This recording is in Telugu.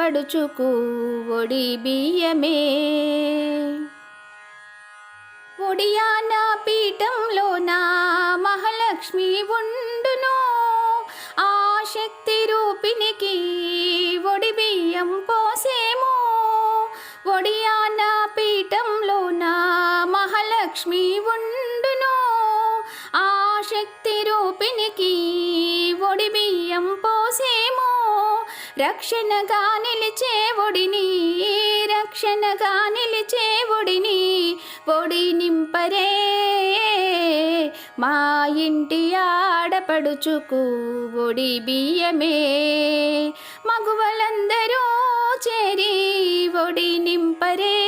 ఆడపడుచుకు ఒడి బియ్యమే. ఒడియాన పీఠంలోన మహాలక్ష్మి ఉండును, ఆ శక్తి రూపినికి ఒడి బియ్యం పోసేము. ఒడియాన పీఠంలోన మహాలక్ష్మి ఉండును, ఆ శక్తి రూపినికి ఒడి బియ్యం పోసేము. రక్షణగా నిలిచే ఒడిని, రక్షణగా నిలిచే ఒడిని ఒడి నింపరే. మా ఇంటి ఆడపడుచుకు ఒడి బియ్యమే. మగువలందరూ చేరి ఒడి నింపరే.